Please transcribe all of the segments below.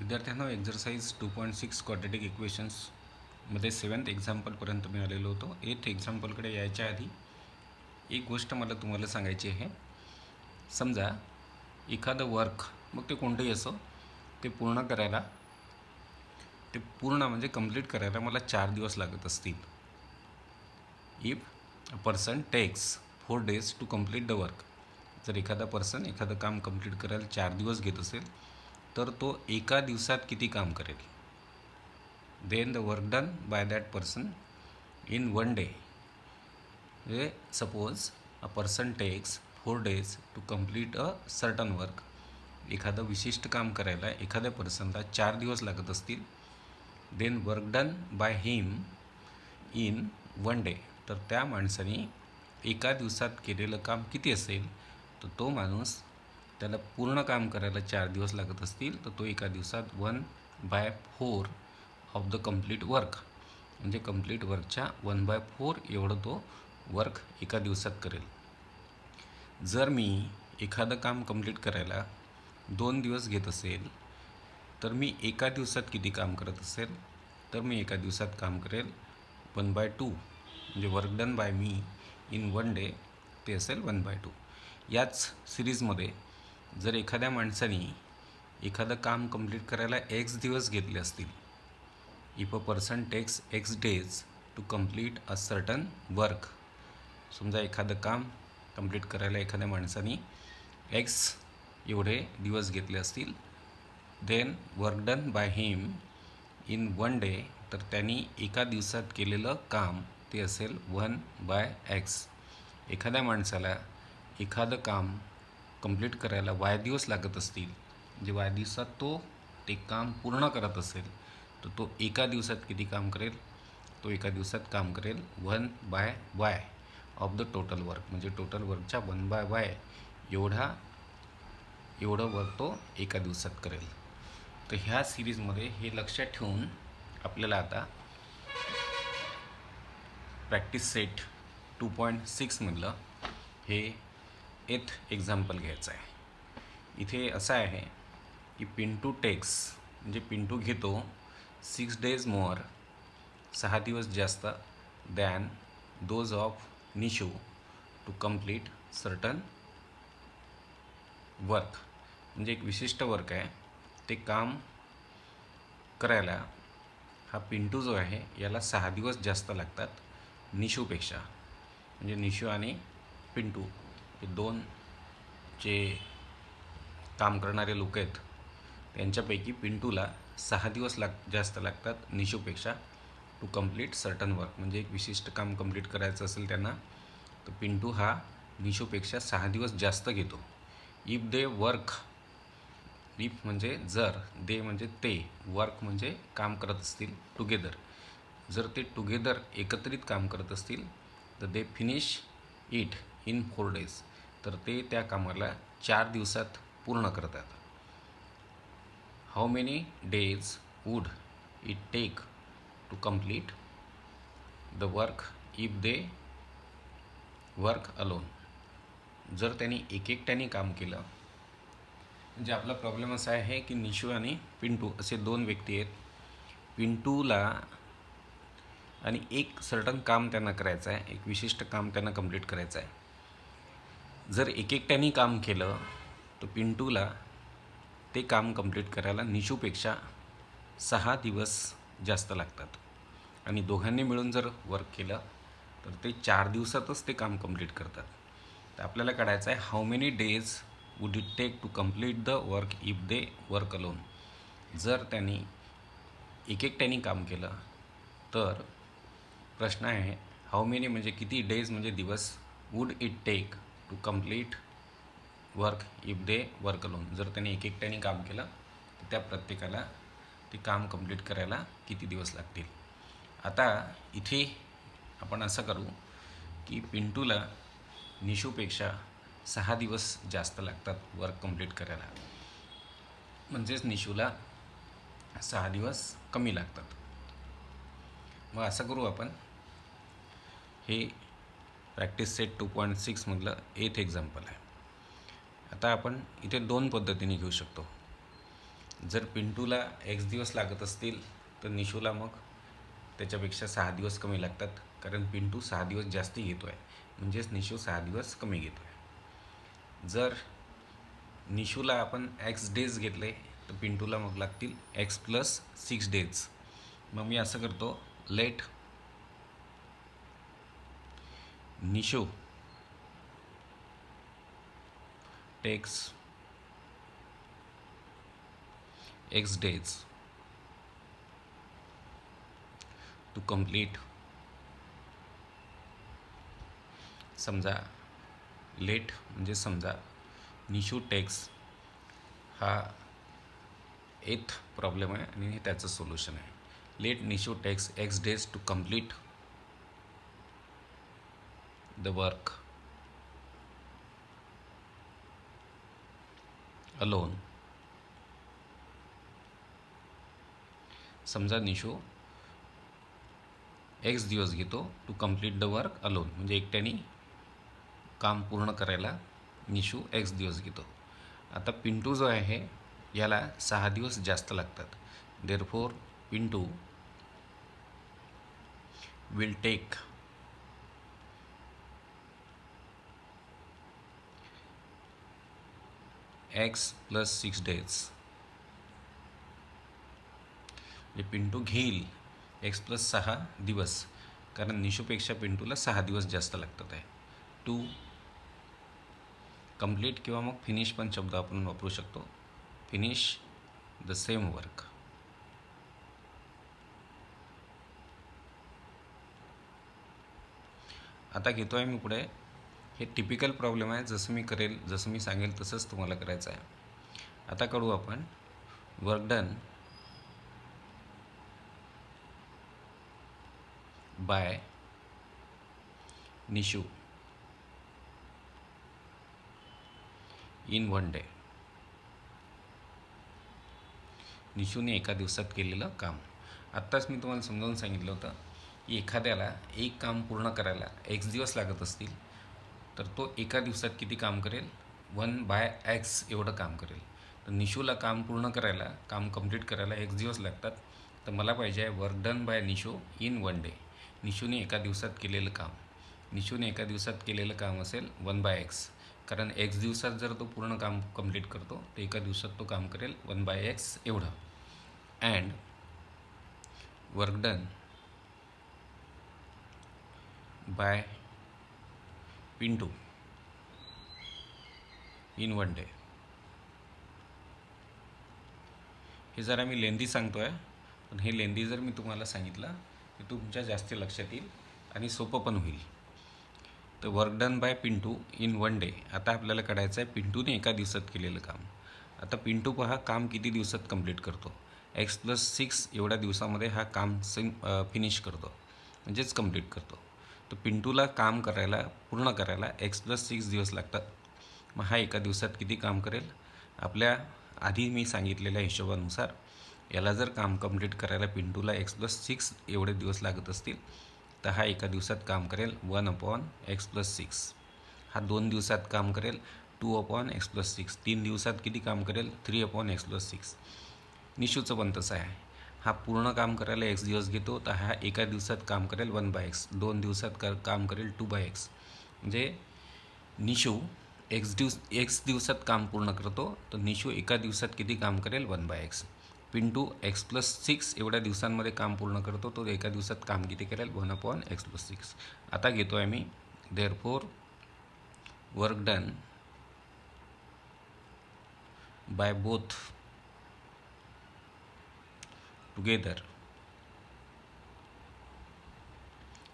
विद्यार्थ्यांना exercise 2.6 quadratic इक्वेशन्समध्ये 7th एक्झाम्पलपर्यंत मी आलेलो होतो. 8th एक्झाम्पलकडे यायच्या आधी एक गोष्ट मला तुम्हाला सांगायची आहे. समजा एखादं वर्क, मग ते कोणतंही असो, ते पूर्ण म्हणजे कंप्लीट करायला मला 4 दिवस लागत असतील. If a person takes 4 days to complete the work. जर एखादा पर्सन एखादं काम कंप्लीट करायला 4 दिवस घेत असेल तर तो एका दिवसात किती काम करेल? Then the work done by that person in 1 day. म्हणजे suppose a person takes 4 days to complete a certain work. एखादं विशिष्ट काम करायला एखाद्या पर्सनला 4 दिवस लागत असतील. Then work done by him in 1 day. तर त्या माणसाने एका दिवसात केलेलं काम किती असेल? तर तो माणूस, त्याला पूर्ण काम करायला 4 दिवस लागत असतील तर तो एका दिवसात 1/4 ऑफ द कंप्लीट वर्क, म्हणजे कंप्लीट वर्कच्या 1/4 एवढं तो वर्क एका दिवसात करेल. जर मी एखादं काम कंप्लीट करायला 2 दिवस घेत असेल तर मी एका दिवसात किती काम करत असेल? तर मी एका दिवसात काम करेल 1/2, म्हणजे work done bye me in 1 day ते असेल 1/2. याच सिरीजमध्ये जर एखाद्या माणसाने एखादं काम कंप्लीट करायला x दिवस घेतले असतील, if a person takes x days to complete a certain work. समजा एखादं काम कंप्लीट करायला एखाद्या माणसाने x एवढे दिवस घेतले असतील. Then work done by him in 1 day. तर त्यांनी एका दिवसात केलेलं काम ते असेल 1/x. एखाद्या माणसाला एखादं काम कंप्लीट करायला y दिवस लागत असतील, म्हणजे y दिवसात तो ते काम पूर्ण करत असेल तर तो एका दिवसात किती काम करेल? तो एका दिवसात काम करेल 1/y of the total work, म्हणजे टोटल वर्कच्या 1/y एवढं वर्क तो एका दिवसात करेल. तर ह्या सिरीजमध्ये हे लक्षात ठेवून आपल्याला आता प्रॅक्टिस सेट 2.6मधलं हे 8th एक्झाम्पल घ्यायचं आहे. इथे असं आहे की पिंटू टेक्स, म्हणजे पिंटू घेतो 6 days मोर, 6 दिवस जास्त, than those of Nishu to complete certain work. म्हणजे एक विशिष्ट वर्क आहे, ते काम करायला हा पिंटू जो आहे याला 6 दिवस जास्त लागतात निशूपेक्षा. म्हणजे निशू आणि पिंटू हे दोन जे काम करणारे लोक आहेत त्यांच्यापैकी पिंटूला 6 दिवस जास्त लागतात निशूपेक्षा टू कंप्लीट सर्टन वर्क. म्हणजे एक विशिष्ट काम कंप्लीट करायचं असेल त्यांना तर पिंटू हा निशूपेक्षा 6 दिवस जास्त घेतो. इफ दे वर्क, इफ म्हणजे जर, दे म्हणजे ते, वर्क म्हणजे काम करत असतील टुगेदर. जर ते टुगेदर एकत्रित काम करत असतील तर they finish it in 4 days. तर ते त्या कामाला 4 दिवसात पूर्ण करतात. How many days would it take to complete the work if they work alone. जर त्यांनी एकट्याने काम केलं, म्हणजे आपला प्रॉब्लेम असा आहे की निशू आणि पिंटू असे दोन व्यक्ती आहेत. पिंटूला आणि एक सर्टन काम त्यांना करायचं आहे, एक विशिष्ट काम त्यांना कंप्लीट करायचं आहे. जर एकट्याने काम केलं तर पिंटूला ते काम कंप्लीट करायला निशूपेक्षा 6 दिवस जास्त लागतात. आणि दोघांनी मिळून जर वर्क केलं तर ते 4 दिवसातच ते काम कंप्लीट करतात. तर आपल्याला काढायचं आहे how many days would it take to complete the work if they work alone. जर त्यांनी एकट्याने काम केलं तर प्रश्न आहे हाऊ मेनी म्हणजे किती, डेज म्हणजे दिवस, would it take to complete work if they work alone. जर त्यांनी एकट्याने काम केलं तर त्या प्रत्येकाला ते काम कंप्लीट करायला किती दिवस लागतील. आता इथे आपण असं करू की पिंटूला निशूपेक्षा 6 दिवस जास्त लागतात वर्क कंप्लीट करायला, म्हणजेच निशूला 6 दिवस कमी लागतात. मग असं करू आपण, हे प्रॅक्टिस सेट 2.6मधलं 8th एक्झाम्पल आहे. आता आपण इथे 2 पद्धतीने घेऊ शकतो. जर पिंटूला एक्स दिवस लागत असतील तर निशूला मग त्याच्यापेक्षा 6 दिवस कमी लागतात, कारण पिंटू 6 दिवस जास्ती घेतो आहे, म्हणजेच निशू 6 दिवस कमी घेतो आहे. जर निशूला आपण एक्स डेज घेतले तर पिंटूला मग लागतील x+6 डेज. मग मी असं करतो, let Nishu takes x days to complete. समजा लेट म्हणजे समजा निशू टेक्स हा 8th प्रॉब्लेम आहे आणि हे त्याचं सोल्युशन आहे. Let Nishu takes x days to complete the work alone. समजा निशू एक्स दिवस घेतो to complete the work alone, म्हणजे एकट्याने काम पूर्ण करायला निशू एक्स दिवस घेतो. आता पिंटू जो आहे याला 6 दिवस जास्त लागतात. Therefore Pintu will take x+6 days. म्हणजे पिंटू घेईल x+6 दिवस, कारण निशूपेक्षा पिंटूला 6 दिवस जास्त लागतात आहे टू कंप्लीट, किंवा मग फिनिश पण शब्द आपण वापरू शकतो, फिनिश द सेम वर्क. आता घेतो आहे मी पुढे. हे टिपिकल प्रॉब्लेम आहे, जसं मी सांगेल तसंच तुम्हाला करायचं आहे. आता करू आपण work done by Nishu in 1 day. निशूने एका दिवसात केलेलं काम. आत्ताच मी तुम्हाला समजावून सांगितलं होतं की एखाद्याला एक काम पूर्ण करायला एक्स दिवस लागत असतील तर तो एका दिवसात किती काम करेल, 1/x एवढं काम करेल. तर निशूला काम पूर्ण करायला, काम कंप्लीट करायला एक्स दिवस लागतात. तर मला पाहिजे आहे work done by Nishu in 1 day. निशूने एका दिवसात केलेलं काम असेल 1/x, कारण एक्स दिवसात जर तो पूर्ण काम कंप्लीट करतो तर एका दिवसात तो काम करेल 1/x एवढं. And work done bye Pintu in 1 day. हे जरा मी लेंदी सांगतो आहे, पण हे लेंदी जर मी तुम्हाला सांगितलं तर तुमच्या जास्त लक्षात येईल आणि सोपं पण होईल. तर work done bye Pintu in 1 day. आता आपल्याला काढायचं आहे पिंटूने एका दिवसात केलेलं काम. आता पिंटू पहा काम किती दिवसात कंप्लीट करतो, x+6 एवढ्या दिवसामध्ये हा काम फिनिश करतो, म्हणजेच कंप्लीट करतो. तर पिंटूला काम करायला, पूर्ण करायला x+6 दिवस लागतात. मग हा एका दिवसात किती काम करेल, आपल्या आधी मी सांगितलेल्या हिशोबानुसार याला जर काम कंप्लीट करायला पिंटूला x+6 एवढे दिवस लागत असतील तर हा एका दिवसात काम करेल 1/x+6. हा 2 दिवसात काम करेल 2/x+6. 3 दिवसात किती काम करेल, 3/x+6. निशूचं पण तसं आहे. हा पूर्ण काम करायला x दिवस घेतो तर हा एका दिवसात काम करेल 1/x. 2 दिवसात काम करेल 2/x. म्हणजे निशू एक्स दिवसात काम पूर्ण करतो तर निशू एका दिवसात किती काम करेल, 1/x. पिंटू x+6 एवढ्या दिवसांमध्ये काम पूर्ण करतो, तो एका दिवसात काम किती करेल, 1/x+6. आता घेतो आहे मी therefore work done by both together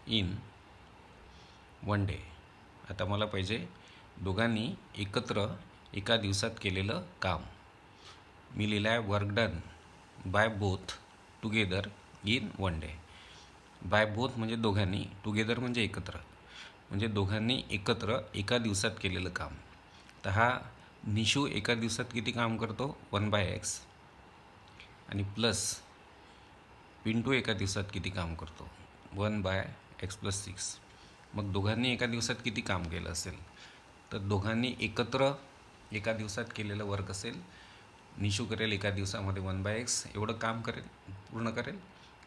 in 1 day. आता मला पाहिजे दोघांनी एकत्र एका दिवसात केलेलं काम. मी लिहिलं आहे work done by both together in 1 day. By both म्हणजे दोघांनी, टुगेदर म्हणजे एकत्र, म्हणजे दोघांनी एकत्र एका दिवसात केलेलं काम. तर हा निशू एका दिवसात किती काम करतो, 1/x, आणि प्लस पिंटू एका दिवसात किती काम करतो, 1/x+6. मग दोघांनी एका दिवसात किती काम केलं असेल, तर दोघांनी एकत्र एका दिवसात केलेलं वर्क असेल निशू करेल एका दिवसामध्ये 1/x एवढं काम पूर्ण करेल,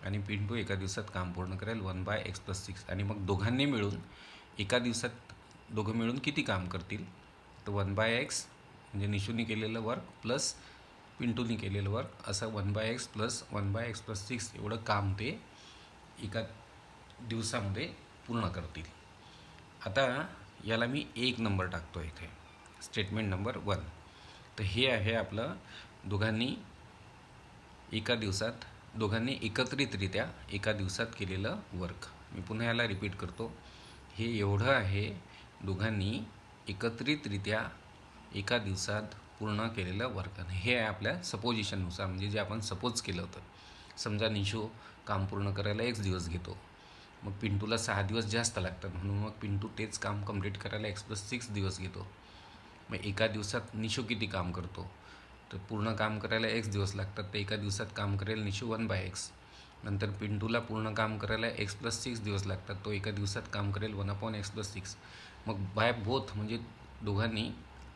आणि पिंटू एका दिवसात काम पूर्ण करेल 1/x+6. आणि मग दोघांनी मिळून एका दिवसात दोघं मिळून किती काम करतील, तर 1/x म्हणजे निशूने केलेलं वर्क प्लस पिंटूने केलेलं वर्क, असं 1/x प्लस 1/x+6 एवढं काम ते एका दिवसामध्ये पूर्ण करतील. आता याला मी 1 नंबर टाकतो इथे, स्टेटमेंट नंबर 1. तर हे आहे आपलं दोघांनी एकत्रितरित्या एका दिवसात केलेलं वर्क. मी पुन्हा याला रिपीट करतो. हे एवढं आहे दोघांनी एकत्रितरित्या एका दिवसात पूर्ण केलेलं वर्क. आणि हे आहे आपल्या सपोजिशननुसार, म्हणजे जे आपण सपोज केलं होतं. समजा निशू काम पूर्ण करायला 1 दिवस घेतो, मग पिंटूला 6 दिवस जास्त लागतात, म्हणून मग पिंटू तेच काम कंप्लीट करायला x+6 दिवस घेतो. मग एका दिवसात निशू किती काम करतो, तर पूर्ण काम करायला x दिवस लागतात, तर एका दिवसात काम करेल निशू 1/x. नंतर पिंटूला पूर्ण काम करायला x+6 दिवस लागतात, तो एका दिवसात काम करेल 1/x+6. मग बाय बोथ म्हणजे दोघांनी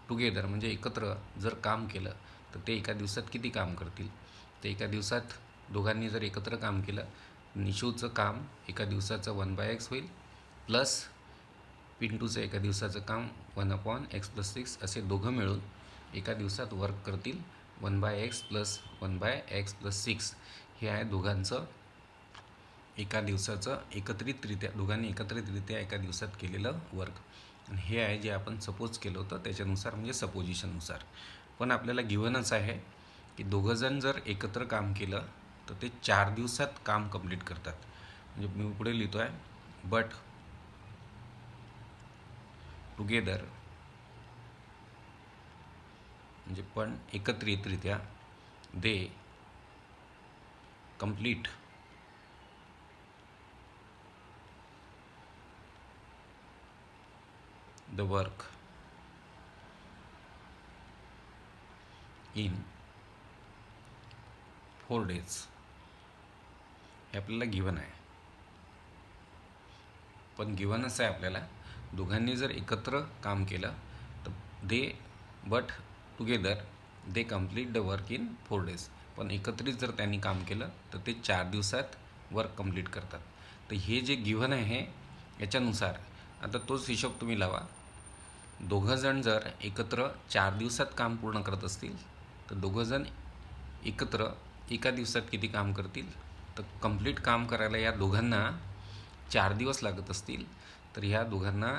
टुगेदर म्हणजे एकत्र जर काम केलं तर ते एका दिवसात किती काम करतील, तर एका दिवसात दोघांनी जर एकत्र काम केलं, निशूचं काम एका दिवसाचं 1/x होईल, प्लस पिंटूचं एका दिवसाचं काम 1/x+6, असे दोघं मिळून एका दिवसात वर्क करतील 1/x प्लस 1/x+6. हे आहे दोघांचं एका दिवसाचं दोघांनी एकत्रितरित्या एका दिवसात केलेलं वर्क. आणि हे आहे जे आपण सपोज केलं होतं त्याच्यानुसार, म्हणजे सपोजिशननुसार. पण आपल्याला गिव्हनच आहे की दोघंजण जर एकत्र काम केलं तर ते 4 दिवसात काम कंप्लीट करतात. म्हणजे मी पुढे लिहितो आहे, बट टुगेदर म्हणजे पण एकत्रितरित्या they complete the work in 4 days. हे आपल्याला गिव्हन आहे. पण गिव्हनच आहे आपल्याला, दोघांनी जर एकत्र काम केलं तर but together they complete the work in 4 days. पण एकत्रित जर त्यांनी काम केलं तर ते 4 दिवसात वर्क कंप्लीट करतात. तर हे जे गिव्हन आहे याच्यानुसार आता तोच हिशोब तुम्ही लावा. दोघंजण जर एकत्र 4 दिवसात काम पूर्ण करत असतील तर दोघंजण एकत्र एका दिवसात किती काम करतील, तर कंप्लीट काम करायला या दोघांना 4 दिवस लागत असतील, तर ह्या दोघांना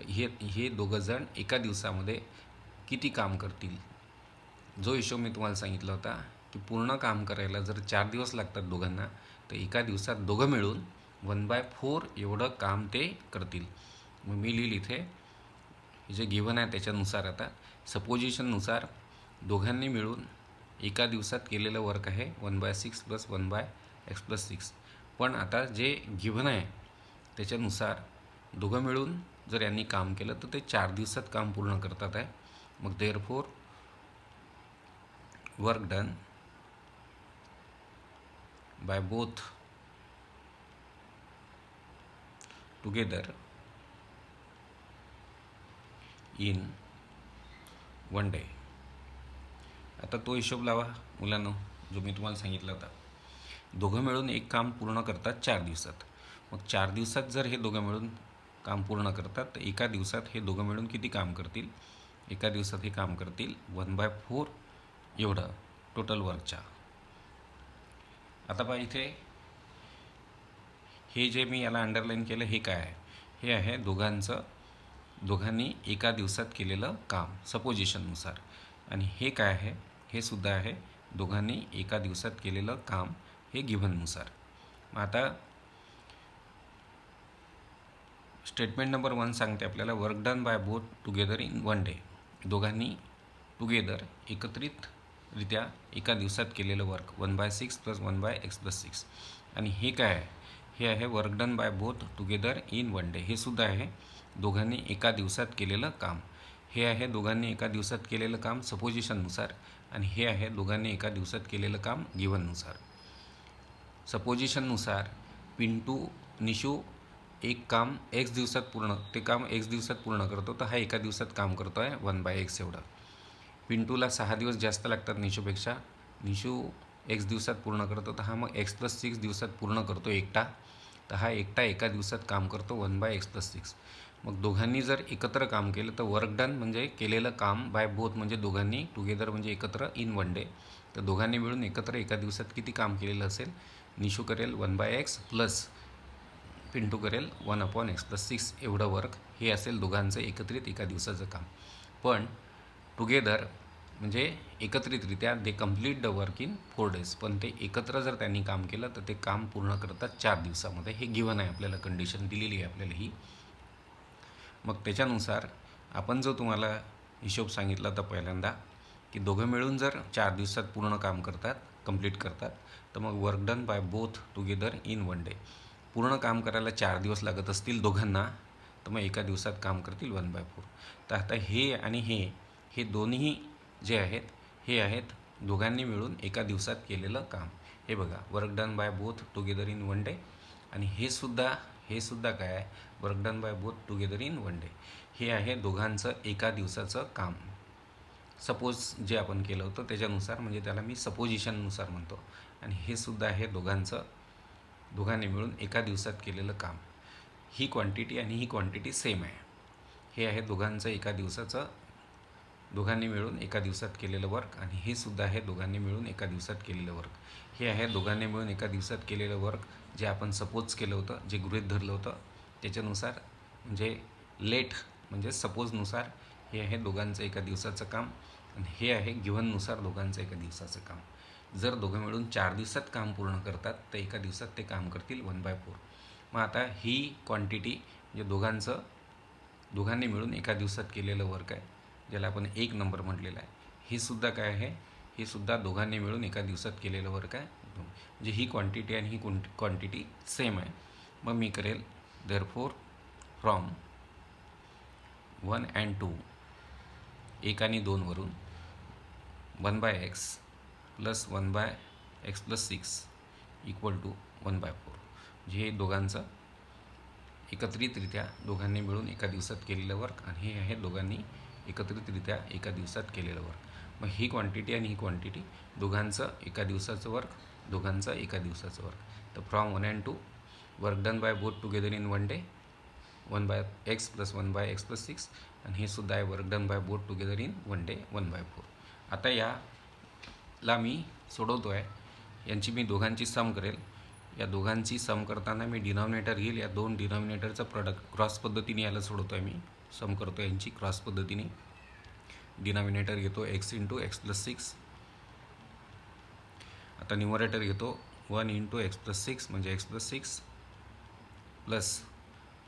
हे दोघंजण एका दिवसामध्ये किती काम करतील. जो हिशोब मी तुम्हाला सांगितला होता की पूर्ण काम करायला जर 4 दिवस लागतात दोघांना, तर एका दिवसात दोघं मिळून 1/4 एवढं काम ते करतील. मग मी लिहिलं इथे जे गिव्हन आहे त्याच्यानुसार. आता सपोजिशननुसार दोघांनी मिळून एका दिवसात केलेलं वर्क आहे 1/6 प्लस 1/x+6. पण आता जे गिव्हन आहे त्याच्यानुसार दोघं मिळून जर यांनी काम केलं तर ते 4 दिवसात काम पूर्ण करतात आहे. मग therefore work done by both together in 1 day. आता तो हिशोब लावा मुलांनो, जो मी तुम्हाला सांगितला होता. दोघं मिळून एक काम पूर्ण करतात 4 दिवसात. मग 4 दिवसात जर हे दोघं मिळून काम पूर्ण करतात तर एका दिवसात हे दोघं मिळून किती काम करतील, एका दिवसात हे काम करतील 1/4 एवढं टोटल वर्कच्या. आता पहा इथे हे जे मी याला अंडरलाईन केलं हे काय आहे, हे आहे दोघांनी एका दिवसात केलेलं काम सपोजिशननुसार. आणि हे काय आहे, हे सुद्धा आहे दोघांनी एका दिवसात केलेलं काम हे गिव्हननुसार. मग आता स्टेटमेंट नंबर 1 सांगते आपल्याला work done by both together in 1 day. दोघांनी टुगेदर एकत्रितरित्या एका दिवसात केलेलं वर्क 1/6 प्लस 1/x+6. आणि हे काय आहे, हे आहे work done by both together in 1 day. हे सुद्धा आहे दोघांनी एका दिवसात केलेलं काम. हे आहे दोघांनी एका दिवसात केलेलं काम सपोजिशननुसार, आणि हे आहे दोघांनी एका दिवसात केलेलं काम गिव्हननुसार. सपोजिशननुसार निशू एक काम x दिवसात पूर्ण करतो, तर हा एका दिवसात काम करतो आहे 1/x एवढं. पिंटूला 6 दिवस जास्त लागतात निशूपेक्षा. निशू एक्स दिवसात पूर्ण करतो, तर हा मग x+6 दिवसात पूर्ण करतो एकटा. तर हा एकटा एका दिवसात काम करतो 1/x+6. मग दोघांनी जर एकत्र काम केलं तर वर्क डन म्हणजे केलेलं काम बाय बोथ म्हणजे दोघांनी टुगेदर म्हणजे एकत्र इन 1 डे. तर दोघांनी मिळून एकत्र एका दिवसात किती काम केलेलं असेल? निशू करेल 1/x प्लस पिंटू करेल 1/x+6 एवढं वर्क. हे असेल दोघांचं एकत्रित एका दिवसाचं काम. पण टुगेदर म्हणजे एकत्रितरित्या दे complete the work in 4 days. पण ते एकत्र जर त्यांनी काम केलं तर ते काम पूर्ण करतात 4 दिवसामध्ये. हे गिवन आहे आपल्याला, कंडिशन दिलेली आहे आपल्याला ही. मग त्याच्यानुसार आपण जो तुम्हाला हिशोब सांगितला तर पहिल्यांदा की दोघं मिळून जर 4 दिवसात पूर्ण काम करतात, कंप्लीट करतात, तर मग work done by both together in 1 day. पूर्ण काम करायला 4 दिवस लागत असतील दोघांना, तर मग एका दिवसात काम करतील 1/4. तर आता हे आणि हे दोन्ही जे आहेत हे आहेत दोघांनी मिळून एका दिवसात केलेलं काम. हे बघा, work done by both together in 1 day. आणि हे सुद्धा काय आहे? Work done by both together in 1 day. हे आहे दोघांचं एका दिवसाचं काम. सपोज जे आपण केलं होतं त्याच्यानुसार, म्हणजे त्याला मी सपोजिशननुसार म्हणतो. आणि हे सुद्धा आहे दोघांनी मिळून एका दिवसात केलेलं काम. ही क्वांटिटी आणि ही क्वांटिटी सेम आहे. हे आहे दोघांनी मिळून एका दिवसात केलेलं वर्क. आणि हे सुद्धा आहे दोघांनी मिळून एका दिवसात केलेलं वर्क. हे आहे दोघांनी मिळून एका दिवसात केलेलं वर्क जे आपण सपोज केलं होतं, जे गृहीत धरलं होतं त्याच्यानुसार, म्हणजे लेट म्हणजे सपोजनुसार. हे आहे दोघांचं एका दिवसाचं काम. आणि हे आहे गिव्हननुसार दोघांचं एका दिवसाचं काम. जर दोघं मिळून 4 दिवसात काम पूर्ण करतात तर एका दिवसात ते काम करतील 1/4. मग आता ही क्वांटिटी म्हणजे दोघांनी मिळून एका दिवसात केलेलं वर्क आहे, ज्याला आपण 1 नंबर म्हटलेला आहे. हे सुद्धा काय आहे? हे सुद्धा दोघांनी मिळून एका दिवसात केलेलं वर्क आहे. म्हणजे ही क्वांटिटी आणि ही क्वांटिटी सेम आहे. मग मी करेल देअरफॉर फ्रॉम 1 and 2, 1 आणि 2 वरून 1/x plus 1/x+6 equal to 1/4. म्हणजे हे दोघांचं एकत्रितरित्या दोघांनी मिळून एका दिवसात केलेलं वर्क. आणि हे आहे दोघांनी एकत्रितरित्या एका दिवसात केलेलं वर्क. मग ही क्वांटिटी आणि ही क्वांटिटी दोघांचं एका दिवसाचं वर्क, दोघांचं एका दिवसाचं वर्क. तर from 1 and 2 work done by both together in 1 day 1/x plus 1/x+6. आणि हे सुद्धा आहे work done by both together in 1 day 1/4. आता याला मी सोडवतो आहे. यांची मी दोघांची सम करेल. या दोघांची सम करताना मी डिनॉमिनेटर घेईल. या दोन डिनॉमिनेटरचं प्रोडक्ट क्रॉस पद्धतीने याला सोडवतो आहे. मी सम करतो यांची क्रॉस पद्धतीने. डिनॉमिनेटर घेतो x × x+6. आता न्यूमरेटर घेतो 1 × x+6 म्हणजे x+6 प्लस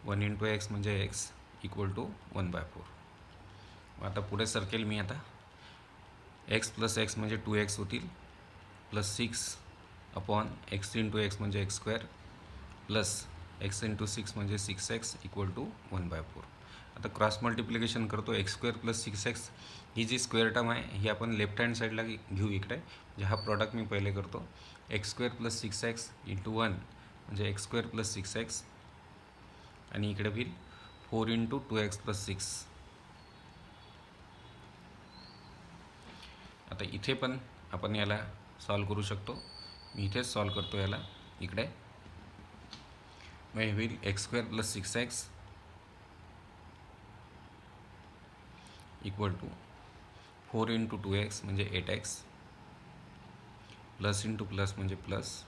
1 × x म्हणजे x इक्वल टू 1/4. आता पुढे सरकेल मी. आता x प्लस x म्हणजे 2x होतील प्लस 6 अपॉन x × x म्हणजे x² प्लस x × 6 म्हणजे 6x इक्वल टू 1/4. आता क्रॉस मल्टिप्लिकेशन करतो x² प्लस 6x. ही जी स्क्वेअर टर्म आहे ही आपण लेफ्ट हँड साईडला घेऊ इकडे. म्हणजे हा प्रॉडक्ट मी पहिले करतो. x² प्लस 6x × 1 म्हणजे x² प्लस 6x. आणि इकडे होईल 4 × 2x प्लस 6. आता इथे पण आपण याला सॉल्व करू शकतो. मी इथेच सॉल्व करतो याला इकडे. मग हे होईल x² plus 6x equal to 4 × 2x म्हणजे 8x प्लस × प्लस म्हणजे प्लस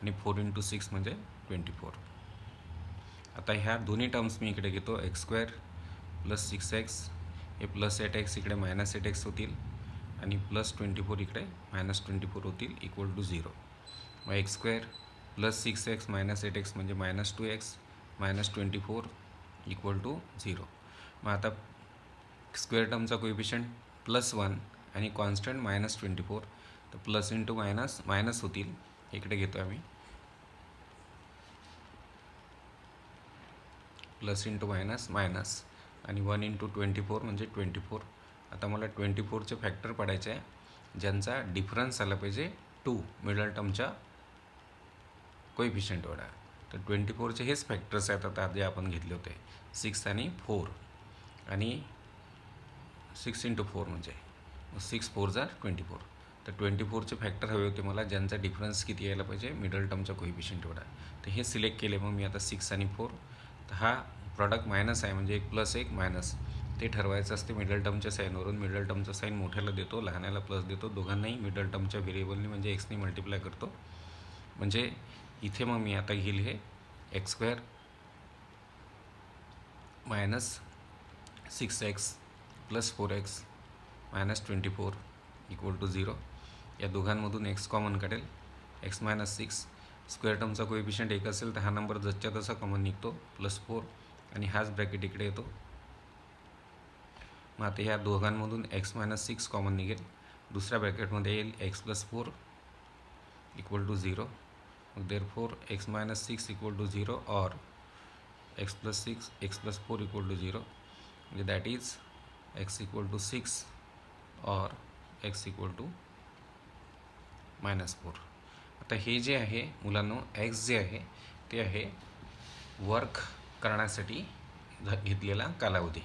आणि 4 × 6 म्हणजे 24. आता ह्या दोन्ही टर्म्स मी इकडे घेतो. x² प्लस 6x हे प्लस 8x इकडे मायनस 8x होतील आणि प्लस 24 इकडे मायनस 24 होतील इक्वल टू 0. मग x² plus 6x minus 8x म्हणजे minus 2x minus 24 equal to 0. मग आता स्क्वेअर टर्मचा कोएफिशियंट +1 आणि कॉन्स्टंट मायनस 24. तर प्लस × मायनस मायनस होतील. इकडे घेतो आम्ही प्लस × मायनस मायनस आणि 1 × 24 म्हणजे 24. आता मला 24चे फॅक्टर पडायचे आहे ज्यांचा डिफरन्स आला पाहिजे 2 मिडल टर्मच्या कोएफिशियंट एवढा. तर 24चे हेच फॅक्टर्स आहेत आता जे आपण घेतले होते 6 आणि 4 आणि 6 × 4 म्हणजे 6 4 जार 24. तर 24चे फॅक्टर हवे होते मला, ज्यांचा डिफरन्स किती यायला पाहिजे मिडल टर्मचा कोइफिशियंट एवढा. तर हे सिलेक्ट केले मग मी आता 6 आणि 4. तर हा प्रॉडक्ट मायनस आहे, म्हणजे एक प्लस एक मायनस ते ठरवायचं असते मिडल टर्मच्या साईनवरून. मिडल टर्मचा साईन मोठ्याला देतो, लहानाला प्लस देतो, दोघांनाही मिडल टर्मच्या व्हेरिएबलनी म्हणजे एक्सनी मल्टिप्लाय करतो. म्हणजे इथे मग मी आता घेईल हे x² minus 6x plus 4x minus 24 equal to 0. या दोघांमधून x कॉमन काढेल, x मायनस 6. स्क्वेअर टर्मचा कोएफिशियंट एक असेल तर हा नंबर जसच्या तसा कॉमन निघतो, प्लस 4, आणि हाच ब्रॅकेट इकडे येतो. मग आता ह्या दोघांमधून x मायनस 6 कॉमन निघेल, दुसऱ्या ब्रॅकेटमध्ये येईल x प्लस 4 इक्वल टू 0. मग therefore x minus 6 equal to 0 और x plus 6 x plus 4 equal to 0, म्हणजे that is x equal to 6 और x इक्वल टू -4. आता हे जे आहे मुलांनो, x जे आहे ते आहे वर्क करण्यासाठी घेतलेला कालावधी.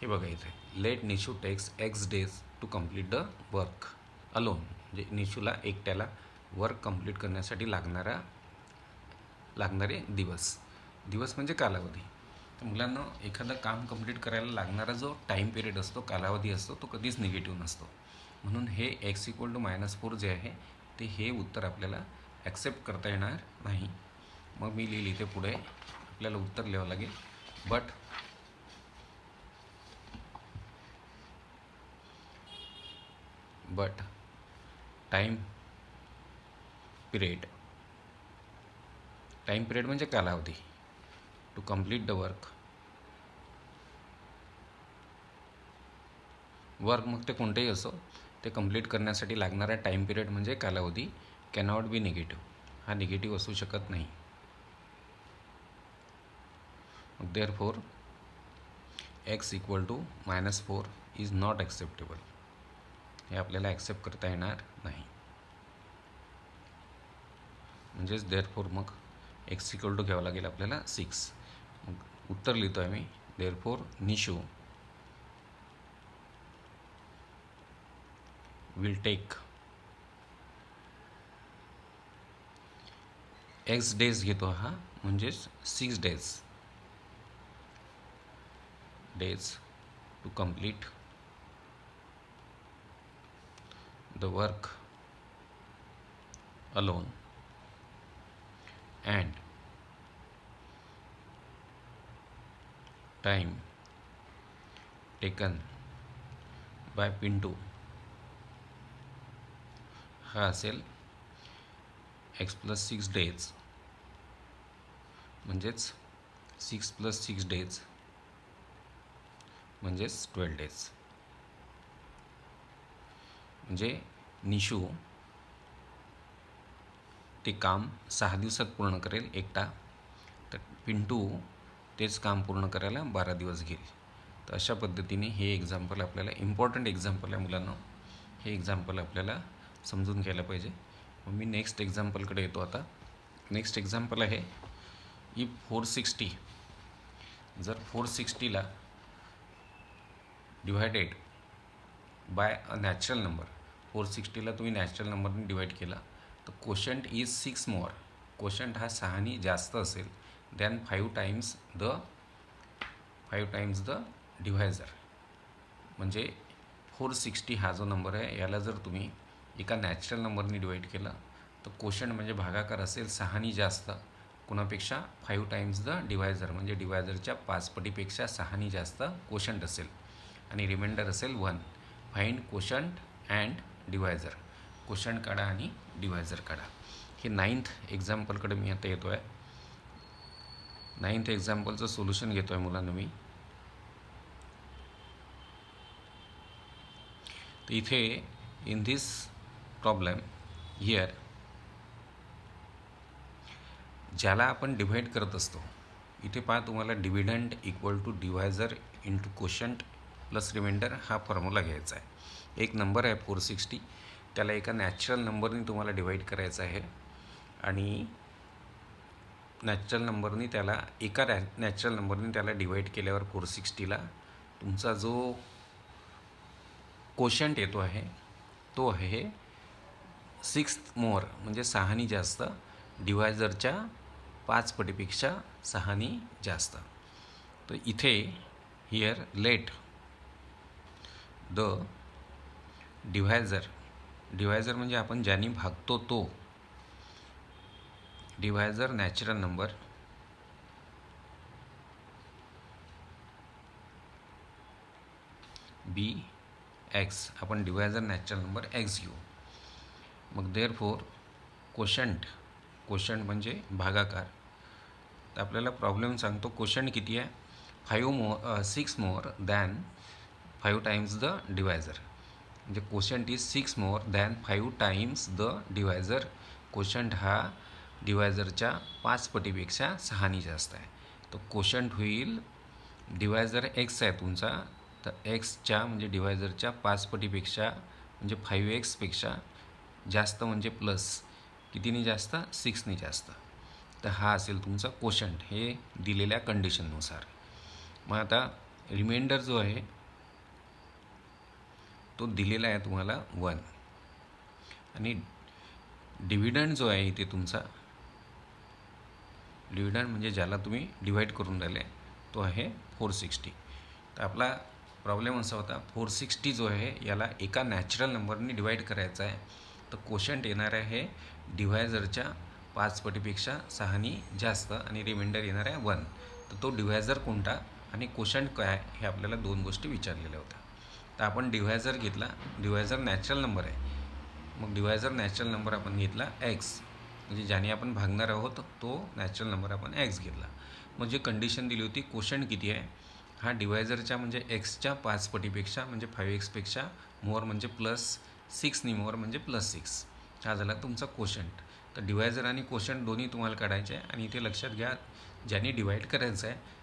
हे बघा इथे, let Nishu takes x days to complete the work alone. म्हणजे निशूला एकट्याला वर्क कंप्लीट करण्यासाठी लागणारे दिवस म्हणजे कालावधी. तर मुलांना एखादं काम कंप्लीट करायला लागणारा जो टाईम पिरियड असतो, कालावधी असतो, तो कधीच निगेटिव्ह नसतो. म्हणून हे x इक्वल टू -4 जे आहे ते हे उत्तर आपल्याला ॲक्सेप्ट करता येणार नाही. मग मी लिहिली इथे पुढे आपल्याला उत्तर लिहावं लागेल, बट टाईम पिरियड म्हणजे कालावधी टू कंप्लीट द वर्क मग ते कोणतेही असो, ते कंप्लीट करण्यासाठी लागणारा टाईम पिरियड म्हणजे कालावधी कॅनॉट बी निगेटिव्ह. हा निगेटिव्ह असू शकत नाही. Therefore x equal to -4 is not acceptable. हे आपल्याला ॲक्सेप्ट करता येणार नाही. म्हणजेच देअरफॉर मग x इक्वल टू घ्यावं लागेल आपल्याला 6. मग उत्तर लिहितो आहे मी, therefore Nishu will take x days घेतो हा, म्हणजेच 6 days to complete the work alone and time taken by Pinto हा असेल x प्लस 6 डेज, म्हणजेच 6 प्लस 6 डेज म्हणजेच 12 डेज. म्हणजे निशू ते काम 6 दिवसात पूर्ण करेल एकटा, तर पिंटू तेच काम पूर्ण करायला 12 दिवस घेईल. तर अशा पद्धतीने हे एक्झाम्पल आपल्याला इम्पॉर्टंट एक्झाम्पल आहे मुलांना. हे एक्झाम्पल आपल्याला समजून घ्यायला पाहिजे. मग मी नेक्स्ट एक्झाम्पलकडे येतो आता. नेक्स्ट एक्झाम्पल आहे, इफ 460 जर 460ला divided by a natural number, 460ला तुम्ही नॅचरल नंबरने डिवाईड केला तर कोशंट इज 6 मोर. कोशंट हा 6 जास्त असेल दॅन 5 टाइम्स द डिव्हायझर. म्हणजे 460 हा जो नंबर आहे याला जर तुम्ही एका नॅचरल नंबरने डिवाईड केला तर कोशंट म्हणजे भागाकार असेल 6 जास्त कुणापेक्षा 5 टाइम्स द डिव्हायझर, म्हणजे डिव्हायझरच्या 5 पटीपेक्षा 6 जास्त कोशंट असेल, आणि रिमाइंडर असेल 1. Find quotient and divisor. Quotient काढा आणि डिव्हायझर काढा. हे 9th एक्झाम्पलकडे मी आता येतो आहे. 9th एक्झाम्पलचं सोल्युशन घेतो आहे मुलांना मी. तर इथे इन धिस प्रॉब्लेम हिअर ज्याला आपण डिव्हाइड करत असतो, इथे पहा तुम्हाला dividend equal to divisor into quotient plus remainder हा फॉर्म्युला घ्यायचा आहे. एक नंबर आहे 460, त्याला एका नॅचरल नंबरने तुम्हाला डिवाईड करायचं आहे, आणि नॅचरल नंबरने त्याला एका नॅचरल नंबरने त्याला डिवाईड केल्यावर 460ला तुमचा जो कोशंट येतो आहे तो आहे 6 मोर म्हणजे 6 जास्त, डिवायझरच्या 5 पटीपेक्षा 6 जास्त. तर इथे हिअर लेट द डिवायझर म्हणजे आपण ज्याने भागतो तो, डिवायझर नॅचरल नंबर बी एक्स, आपण डिवायझर नॅचरल नंबर एक्स घेऊ. मग देअरफोर कोशंट म्हणजे भागाकार. तर आपल्याला प्रॉब्लेम सांगतो कोशंट किती आहे, 6 more than 5 times the divisor. म्हणजे quotient is 6 more than 5 times the divisor. Quotient हा डिवायझरच्या 5 पटीपेक्षा 6 जास्त आहे. तो कोशंट होईल, डिवायझर एक्स आहे तुमचा, तर एक्सच्या म्हणजे डिवायझरच्या 5 पटीपेक्षा म्हणजे 5x जास्त म्हणजे प्लस कितीनी जास्त, 6 जास्त. तर हा असेल तुमचा कोशंट हे दिलेल्या कंडिशननुसार. मग आता रिमाइंडर जो आहे तो दिलेला आहे तुम्हाला 1, आणि डिव्हिडंड जो आहे इथे तुमचा, डिव्हिडंड म्हणजे ज्याला तुम्ही डिवाईड करून राहिले तो आहे 460. तर आपला प्रॉब्लेम असा होता 460 जो आहे याला एका नॅचरल नंबरने डिवाईड करायचा आहे. तर कोशंट येणार आहे डिवायझरच्या 5 पटीपेक्षा 6 जास्त आणि रिमाइंडर येणार आहे 1. तर तो डिवायझर कोणता आणि कोशंट काय हे आपल्याला 2 गोष्टी विचारलेल्या होत्या. तर आपण डिवायझर घेतला, डिवायझर नॅचरल नंबर आहे, मग डिवायझर नॅचरल नंबर आपण घेतला एक्स, म्हणजे ज्याने आपण भागणार आहोत तो नॅचरल नंबर आपण एक्स घेतला. मग जे कंडिशन दिली होती कोशंट किती आहे, हा डिवायझरच्या म्हणजे एक्सच्या 5 पटीपेक्षा म्हणजे 5x मोर म्हणजे प्लस 6 मोर म्हणजे +6, हा झाला तुमचा कोशंट. तर डिवायझर आणि कोशंट दोन्ही तुम्हाला काढायचे आहे. आणि इथे लक्षात घ्या ज्याने डिवाईड करायचं आहे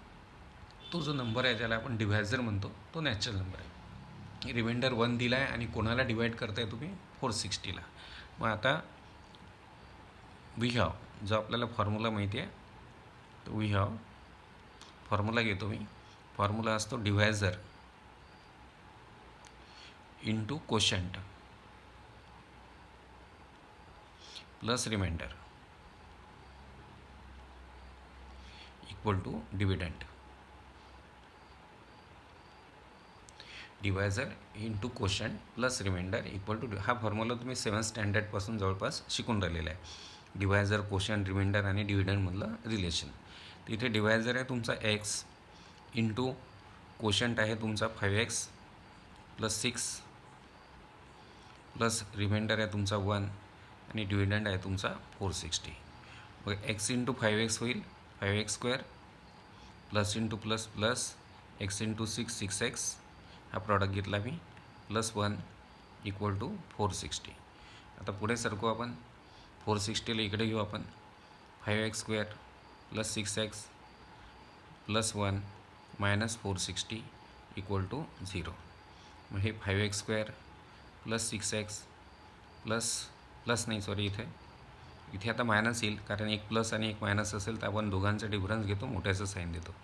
तो जो नंबर आहे ज्याला आपण डिवायझर म्हणतो तो नॅचरल नंबर आहे. रिमाइंडर 1 दिला आहे आणि कोणाला डिवाईड करताय तुम्ही, 460ला. मग आता वी हॅव जो आपल्याला फॉर्म्युला माहिती आहे, तो वी हॅव फॉर्म्युला घेतो मी. फॉर्म्युला असतो divisor into quotient plus remainder equal to dividend. Divisor into quotient plus remainder equal to, हा फॉर्म्युला तुम्ही 7th स्टँडर्डपासून जवळपास शिकून राहिलेला आहे. डिवायझर, कोशंट, रिमाइंडर आणि डिव्हिडंडमधलं रिलेशन. तर इथे डिवायझर आहे तुमचा एक्स इंटू कोशंट आहे तुमचा 5x + 6 प्लस रिमाइंडर आहे तुमचा 1 आणि डिव्हिडंड आहे तुमचा 460. मग एक्स इंटू 5x होईल 5x² plus into plus plus x into 6 6x, हा प्रॉडक्ट घेतला मी, +1 इक्वल टू 460. आता पुढे सरकू आपण, 460ला इकडे घेऊ आपण, 5x² + 6x + 1 - 460 इक्वल टू 0. मग हे 5x² + 6x इथे आता मायनस येईल, कारण एक प्लस आणि एक मायनस असेल तर आपण दोघांचा डिफरन्स घेतो, मोठ्याचं साईन देतो.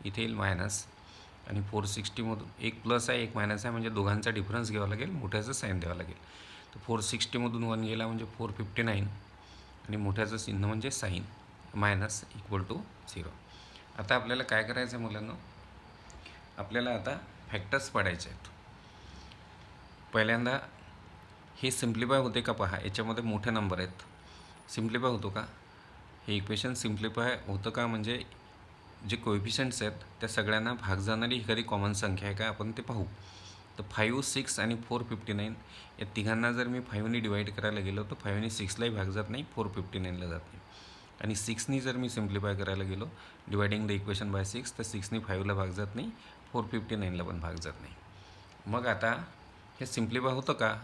इथे येईल मायनस, आणि 460मधून एक प्लस आहे एक मायनस आहे म्हणजे दोघांचा डिफरन्स घ्यावा लागेल, मोठ्याचं साईन द्यावं लागेल. तर 460मधून 1 गेला म्हणजे 459 आणि मोठ्याचं चिन्ह म्हणजे साईन मायनस इक्वल टू 0. आता आपल्याला काय करायचं आहे मुलांना, आपल्याला आता फॅक्टर्स पाडायचे आहेत. पहिल्यांदा हे सिम्प्लिफाय होते का पहा, याच्यामध्ये मोठे नंबर आहेत, सिम्प्लिफाय होतो का, हे इक्वेशन सिम्प्लिफाय होतं का, म्हणजे जे कोएफिशियंट्स आहेत त्या सगळ्यांना भाग जाणारी एखादी कॉमन संख्या आहे का आपण ते पाहू. तर 5, 6 आणि 459 या तिघांना जर मी 5ने डिवाईड करायला गेलो तर 5ने 6लाही भाग जात नाही, 459ला जात नाही. आणि 6नी जर मी सिम्प्लिफाय करायला गेलो डिवायडिंग द इक्वेशन बाय 6, तर 6नी 5ला भाग जात नाही, 459ला पण भाग जात नाही. मग आता हे सिम्प्लिफाय होतं का,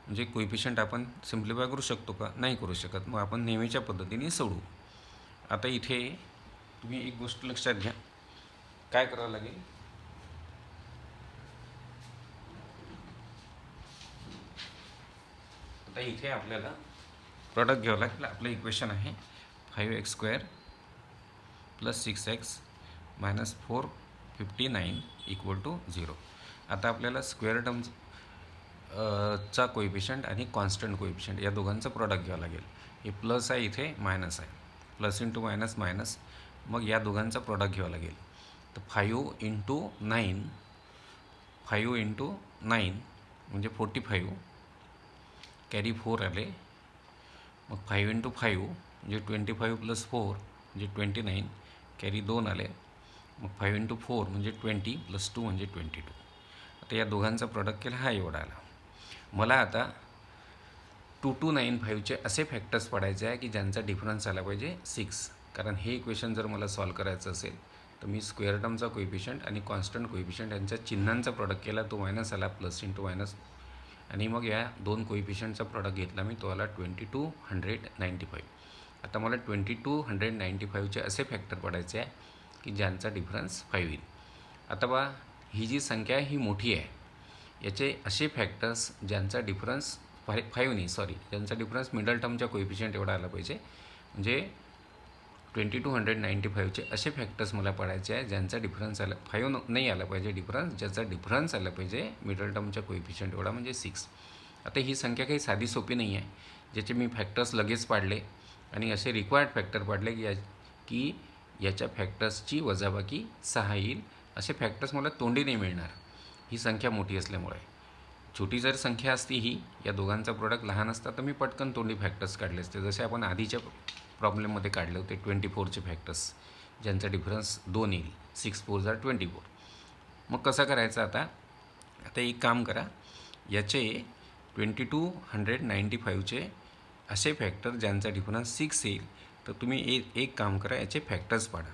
म्हणजे कोएफिशियंट आपण सिम्प्लिफाय करू शकतो का, नाही करू शकत. मग आपण नेहमीच्या पद्धतीने सोडवू. आता इथे तुम्ही एक गोष्ट लक्षात घ्या, काय करावं लागेल, आता इथे आपल्याला प्रॉडक्ट घ्यावं लागेल. आपलं इक्वेशन आहे 5x² + 6x - 459 इक्वल टू 0. आता आपल्याला स्क्वेअर टर्म चा कोइफिशियंट आणि कॉन्स्टंट कोइफिशियंट या दोघांचं प्रॉडक्ट घ्यावं लागेल. हे प्लस आहे, इथे मायनस आहे, प्लस इंटू मायनस मायनस, मग या दोघांचं प्रॉडक्ट घ्यावं लागेल. तर 5 इंटू 9 म्हणजे 45, कॅरी 4 आले. मग 5 इंटू 5 म्हणजे 25 प्लस 4 म्हणजे 29, कॅरी 2 आले. मग 5 इंटू 4 म्हणजे 20 प्लस 2 म्हणजे 22. आता या दोघांचा प्रॉडक्ट केला, हा एवढा आला. मला आता 2295चे असे फॅक्टर्स पडायचे आहे की ज्यांचा डिफरन्स आला पाहिजे 6. कारण हे इक्वेशन जर मला सॉल्व करायचं असेल तर मी स्क्वेअर टर्मचा कोइफिशियंट आणि कॉन्स्टंट कोइफिशियंट यांच्या चिन्हांचा प्रॉडक्ट केला, तो मायनस आला, प्लस इंटू मायनस, आणि मग या दोन कोइफिशियंटचा प्रॉडक्ट घेतला मी, तो आला 2295. आता मला 2295चे असे फॅक्टर पडायचे आहे की ज्यांचा डिफरन्स 5 येईल. आता बा ही जी संख्या आहे ही मोठी आहे, याचे असे फॅक्टर्स ज्यांचा डिफरन्स 5 नाही, ज्यांचा डिफरन्स मिडल टर्मच्या कोइफिशियंट एवढा आला पाहिजे. म्हणजे 2295चे असे फॅक्टर्स मला पडायचे आहे ज्यांचा डिफरन्स आला 5 नाही आला पाहिजे डिफरन्स, ज्याचा डिफरन्स आला पाहिजे मिडल टर्मच्या कोइफिशियंट एवढा म्हणजे 6. आता ही संख्या काही साधी सोपी नाही आहे, ज्याचे मी फॅक्टर्स लगेच पाडले आणि असे रिक्वायर्ड फॅक्टर पाडले की याच्या फॅक्टर्सची वजाबाकी 6 येईल. असे फॅक्टर्स मला तोंडी नाही मिळणार ही संख्या मोठी असल्यामुळे. छोटी जर संख्या असती ही, या दोघांचा प्रोडक्ट लहान असता, तर मी पटकन तोंडी फॅक्टर्स काढले असते, जसे आपण आधीच्या प्रॉब्लेममध्ये काढले होते 24चे फॅक्टर्स ज्यांचा डिफरन्स 2 येईल. 6 4 जार 24. मग कसं करायचं आता एक काम करा, याचे 2295चे असे फॅक्टर ज्यांचा डिफरन्स 6 येईल, तर तुम्ही एक काम करा, याचे फॅक्टर्स पाडा.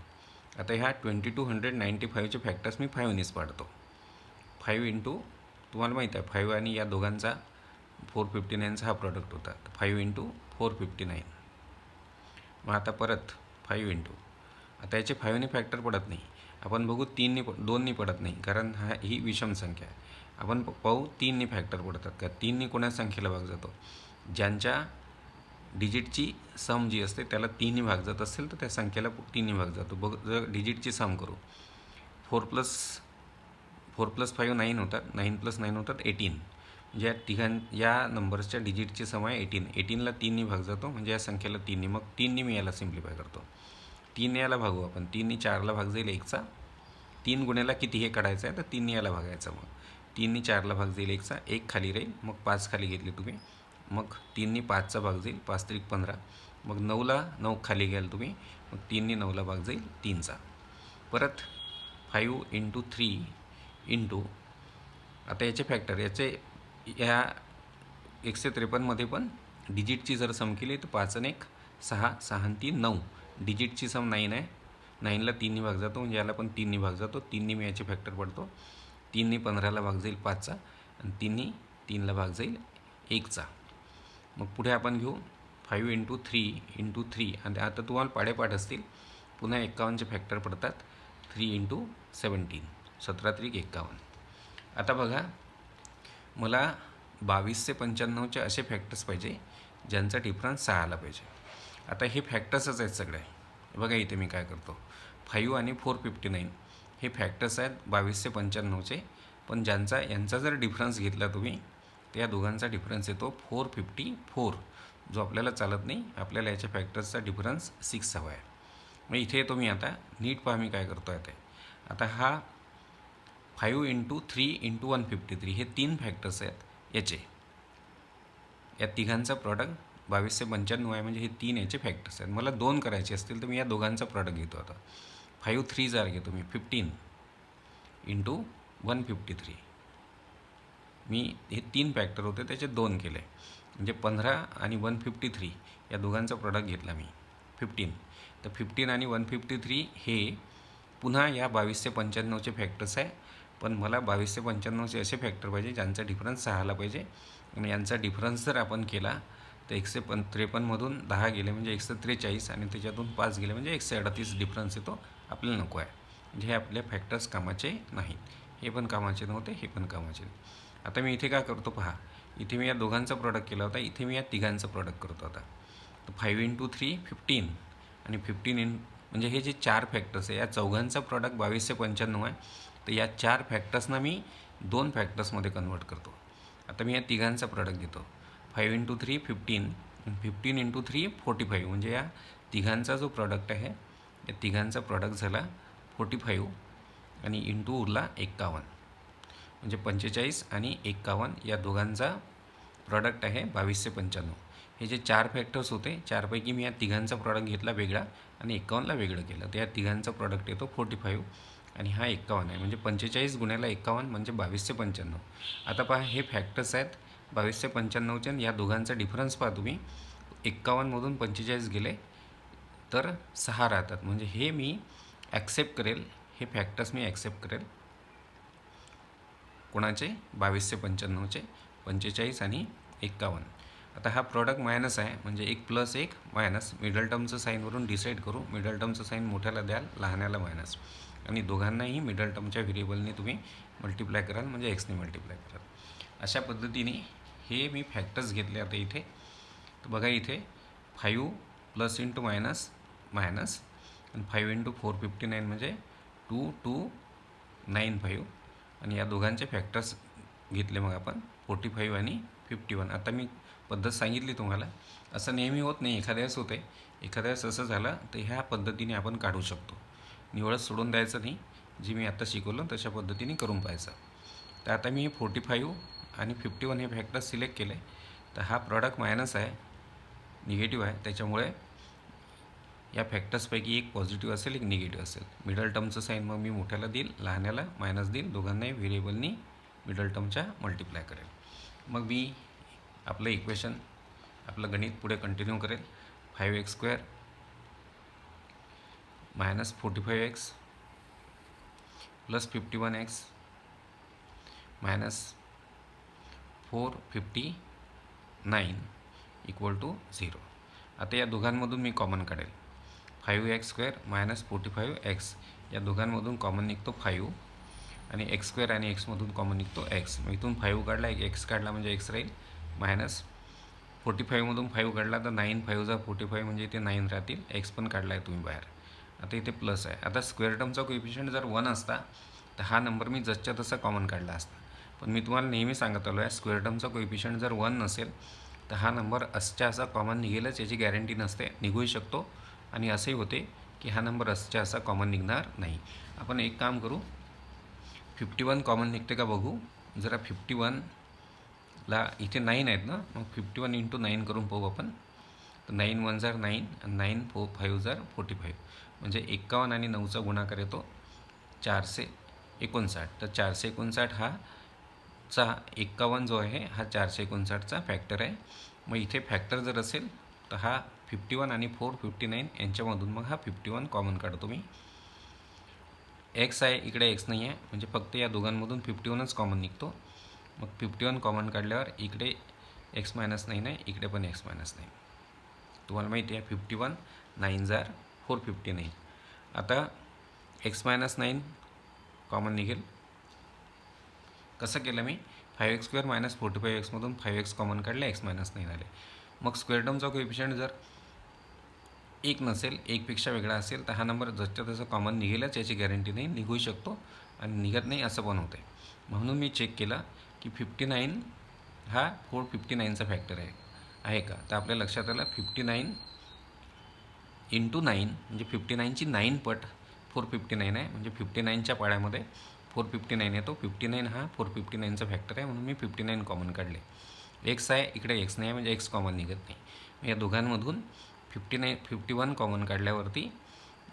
आता ह्या 2295चे फॅक्टर्स मी 5नेच पाडतो. 5 इंटू, तुम्हाला माहीत आहे 5 आणि या दोघांचा 459चा हा प्रॉडक्ट होता, तर 5 इंटू 459. मग आता परत 5 इंटू, आता याचे 5ने फॅक्टर पडत नाही, आपण बघू 2नी पडत नाही, कारण ही विषम संख्या आहे. आपण पाहू 3नी फॅक्टर पडतात का. 3नी कोणा संख्येला भाग जातो, ज्यांच्या डिजिटची सम जी असते त्याला 3नी भाग जात असेल तर त्या संख्येला 3नी भाग जातो. बघ, जर डिजिटची सम करू, 4 प्लस 5 9 होतात, 9 प्लस 9 होतात 18. म्हणजे या नंबर्सच्या डिजिटची सम आहे 18. 18ला 3नी भाग जातो, म्हणजे या संख्येला 3नी. मग 3नी मी याला सिम्प्लिफाय करतो. 3 याला भागू आपण, 3नी 4ला भाग जाईल 1चा. 3 गुण्याला किती हे काढायचं आहे, तर 3नी याला भागायचं. मग 3नी 4ला भाग जाईल 1चा, 1 खाली राहील, मग 5 खाली घेतली तुम्ही. मग 3नी 5चा भाग जाईल, 5 त्रिक 15. मग 9ला 9 खाली घ्याल तुम्ही, मग 3नी 9ला भाग जाईल 3चा. परत 5 इंटू 3 इंटू, आता याचे फॅक्टर, या 153मध्ये पण डिजिटची जर सम केली तर 5 आणि 1 6, 6 आणि 3 9. डिजिटची सम 9 आहे, 9ला 3नी भाग जातो, म्हणजे याला पण 3नी भाग जातो. 3नी मी याचे फॅक्टर पडतो. 3नी 15ला भाग जाईल 5चा, आणि 3नी 3ला भाग जाईल 1चा. मग पुढे आपण घेऊ 5 इंटू 3 इंटू 3, आणि आता तुम्हाला पाडेपाठ असतील, पुन्हा 51चे फॅक्टर पडतात. 3 इंटू 17, 17 त्रिक 51. आता बघा, मला 22 ते 95चे असे फॅक्टर्स पाहिजे ज्यांचा डिफरन्स 6 आला पाहिजे. आता हे फॅक्टर्सच आहेत सगळे. बघा इथे मी काय करतो, 5 आणि 459 हे फॅक्टर्स आहेत 22 ते 95चे, पण यांचा जर डिफरन्स घेतला तुम्ही, तर या दोघांचा डिफरन्स येतो 454, जो आपल्याला चालत नाही. आपल्याला याच्या फॅक्टर्सचा डिफरन्स 6 हवा आहे. मग इथे येतो मी, आता नीट पहा मी काय करतो आहे. आता हा 5 इंटू 3 इंटू 153 हे 3 फॅक्टर्स आहेत याचे. या तिघांचा प्रॉडक्ट 22 ते 95 आहे, म्हणजे हे 3 याचे फॅक्टर्स आहेत. मला 2 करायचे असतील तर मी या दोघांचा प्रॉडक्ट घेतो. आता 5 3 जार घेतो मी, 15 इंटू 153. मी हे 3 फॅक्टर होते त्याचे 2 केले, म्हणजे 15 आणि 153 या दोघांचा प्रॉडक्ट घेतला मी 15. तर 15 आणि 153 हे पुन्हा या 22 ते 95चे फॅक्टर्स आहे. पण मला 22 ते 95चे असे फॅक्टर पाहिजे ज्यांचा डिफरन्स 6 आला पाहिजे. आणि यांचा डिफरन्स जर आपण केला तर 153मधून 10 गेले म्हणजे 143, आणि त्याच्यातून 5 गेले म्हणजे 138 डिफरन्स येतो. आपल्याला नको आहे, म्हणजे हे आपल्या फॅक्टर्स कामाचे नाहीत. हे पण कामाचे नव्हते, हे पण कामाचे नाही. आता मी इथे काय करतो पहा, इथे मी या दोघांचा प्रॉडक्ट केला होता, इथे मी या तिघांचा प्रॉडक्ट करतो. आता तर 5 इंटू 3 15, आणि 15 म्हणजे हे जे 4 फॅक्टर्स आहे या चौघांचा प्रॉडक्ट 22 ते 95 आहे. तर या 4 फॅक्टर्सना मी 2 फॅक्टर्समध्ये कन्वर्ट करतो. आता मी या तिघांचा प्रॉडक्ट घेतो. 5 × 3 15, 15 × 3 45. म्हणजे या तिघांचा जो प्रॉडक्ट आहे या तिघांचा प्रॉडक्ट झाला 45 आणि इंटू उरला 51. म्हणजे 45 आणि 51 या दोघांचा प्रॉडक्ट आहे 2295. हे जे 4 फॅक्टर्स होते, 4पैकी मी या तिघांचा प्रॉडक्ट घेतला वेगळा आणि 51ला वेगळं केलं. तर या तिघांचा प्रॉडक्ट येतो 45 आणि हा 51 आहे. म्हणजे 45 गुण्याला 51 म्हणजे 2295. आता पहा हे फॅक्टर्स आहेत 2295चे आणि या दोघांचा डिफरन्स पहा तुम्ही. 51मधून 45 गेले तर 6 राहतात. म्हणजे हे मी ॲक्सेप्ट करेल, हे फॅक्टर्स मी ॲक्सेप्ट करेल. कोणाचे? 2295चे, 45 आणि 51. आता हा प्रॉडक्ट मायनस आहे म्हणजे एक प्लस एक मायनस. मिडल टर्मचं साईनवरून डिसाईड करू. मिडल टर्मचं साईन मोठ्याला द्याल, लहान्याला मायनस. आणि दोघांनाही मिडल टर्मच्या व्हेरिएबलने तुम्ही मल्टिप्लाय कराल म्हणजे एक्सने मल्टिप्लाय कराल. अशा पद्धतीने हे मी फॅक्टर्स घेतले. आता इथे तर बघा इथे 5 प्लस इंटू मायनस मायनस आणि 5 × 459 म्हणजे 2295 आणि या दोघांचे फॅक्टर्स घेतले मग आपण 45 आणि 51. आता मी पद्धत सांगितली तुम्हाला. असं नेहमी होत नाही, एखाद्या वेळेस होते. एखाद्या वेळेस असं झालं तर ह्या पद्धतीने आपण काढू शकतो. निवडच सोडून द्यायचं नाही, जी मी आता शिकवलं तशा पद्धतीने करून पाहायचं. तर आता मी हे 45 आणि 51 हे फॅक्टर्स सिलेक्ट केले. तर हा प्रॉडक्ट मायनस आहे, निगेटिव्ह आहे, त्याच्यामुळे या फॅक्टर्सपैकी एक पॉझिटिव्ह असेल, एक निगेटिव्ह असेल. मिडल टर्मचं साईन मग मी मोठ्याला देईल, लहान्याला मायनस देईल. दोघांनाही व्हेरिएबलनी मिडल टर्मच्या मल्टिप्लाय करेल. मग मी आपलं इक्वेशन, आपलं गणित पुढे कंटिन्यू करेल. 5x² minus 45x plus 51x minus 459 equal to 0. आता या दोघांमधून मी कॉमन काढेल. 5x² मायनस 45x या दोघांमधून कॉमन निघतो 5 आणि x² आणि xमधून कॉमन निघतो x. मग इथून 5 काढला, एक x काढला म्हणजे x राहील. मायनस 45मधून 5 काढला तर 9 5 जा 45 म्हणजे इथे 9 राहतील. x पण काढला आहे तुम्ही बाहेर. आता इथे प्लस आहे. आता स्क्वेअर टर्मचा कोइफिशियंट जर 1 असता तर हा नंबर मी जसच्या तसा कॉमन काढला असता. पण मी तुम्हाला नेहमी सांगत आलो आहे, स्क्वेअर टर्मचा कोइफिशियंट जर 1 नसेल तर हा नंबर असच्या असा कॉमन निघेलच, याची गॅरंटी नसते. निघूही शकतो आणि असंही होते की हा नंबर असच्या असा कॉमन निघणार नाही. आपण एक काम करू, 51 कॉमन निघते का बघू. जरा 51ला इथे 9 आहेत ना, मग 51 × 9 करून पाहू आपण. तर 9 1 जार 9 आणि 9 5 जार 45 म्हणजे 51 आणि 9चा गुणाकार येतो 459. तर 459 हा 51 जो आहे हा 459चा फॅक्टर आहे. मग इथे फॅक्टर जर असेल तर हा 51 आणि 459 यांच्यामधून मग हा 51 कॉमन काढतो मी. एक्स आहे, इकडे एक्स नाही आहे, म्हणजे फक्त या दोघांमधून 51च कॉमन निघतो. मग 51 कॉमन काढल्यावर इकडे एक्स मायनस 9 आहे, इकडे पण एक्स मायनस 9. तुम्हाला माहिती आहे 51 9 जार 459. आता एक्स मायनस 9 कॉमन निघेल. कसं केलं मी, 5x² मायनस 45xमधून 5x कॉमन काढले, एक्स मायनस 9 आले. मग स्क्वेअर टर्मचा कोइफिशियंट जर 1 नसेल, 1पेक्षा वेगळा असेल तर हा नंबर जसच्या तसं कॉमन निघेलच, याची गॅरंटी नाही. निघू शकतो आणि निघत नाही असं पण होतं आहे. म्हणून मी चेक केलं की 59 हा 459चा फॅक्टर आहे का. तर आपल्या लक्षात आलं 59 × 9 म्हणजे 59ची 9 पट 459 आहे. म्हणजे 59च्या पाड्यामध्ये 459 येतो. 59 हा 459चा फॅक्टर आहे, म्हणून मी 59 कॉमन काढले. एक्स आहे, इकडे एक्स नाही आहे, म्हणजे एक्स कॉमन निघत नाही. या दोघांमधून 51 कॉमन काढल्यावरती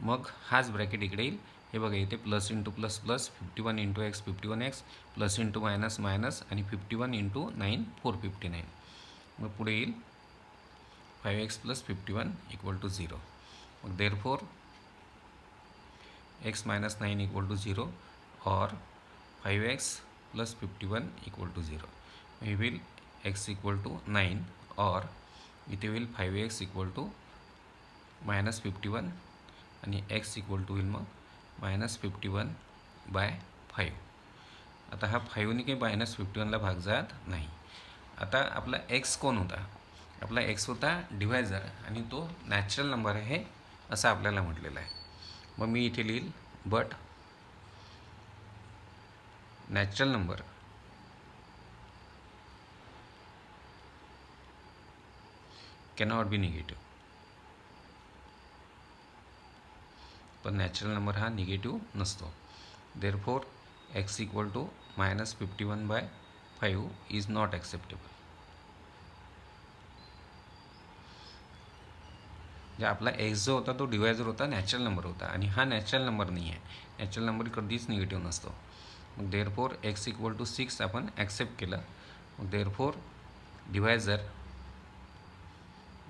मग हाच ब्रॅकेट इकडे येईल. हे बघा इथे plus into plus plus 51 × x 51x plus into minus minus आणि 51 × 9 459. मग पुढे येईल 5x + 51 = 0. मग देअरफॉर x - 9 = 0 or 5x + 51 = 0. हे होईल x = 9 or इथे होईल 5x = -51 आणि x होईल मग -51/5. आता हा 5ने काही -51ला भाग जात नाही. आता आपला x कोण होता, आपला x होता डिव्हायझर आणि तो नॅचरल नंबर आहे असं आपल्याला म्हटलेलं आहे. मग मी इथे लिहिल but natural number cannot be negative. पण नॅचरल नंबर हा निगेटिव्ह नसतो. Therefore x equal to -51/5 is not acceptable. जे आपला एक्स जो होता तो डिवायझर होता, नॅचरल नंबर होता, आणि हा नॅचरल नंबर नाही आहे. नॅचरल नंबर कधीच निगेटिव्ह नसतो. मग देअरफॉर एक्स इक्वल टू 6 आपण ॲक्सेप्ट केलं. मग देअरफॉर डिवायझर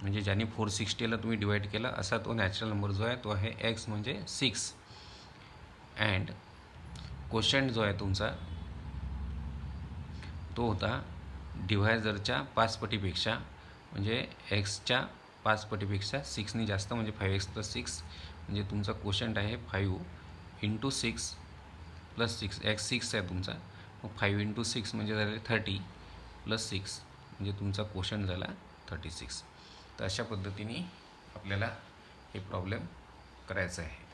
म्हणजे ज्याने 460ला तुम्ही डिवाईड केला असा तो नॅचरल नंबर जो आहे तो आहे एक्स म्हणजे 6. अँड क्वोशंट जो आहे तुमचा तो होता डिव्हायझरच्या 5 पटीपेक्षा, म्हणजे एक्सच्या 5 पटीपेक्षा 6नी जास्त, म्हणजे 5x + 6, म्हणजे तुमचा क्वोशंट आहे 5 × 6 + 6. एक्स 6 आहे तुमचा, मग 5 × 6 म्हणजे झाले 30 + 6 म्हणजे तुमचा क्वोशंट झाला 36. तर अशा पद्धतीने आपल्याला हे प्रॉब्लेम करायचा आहे.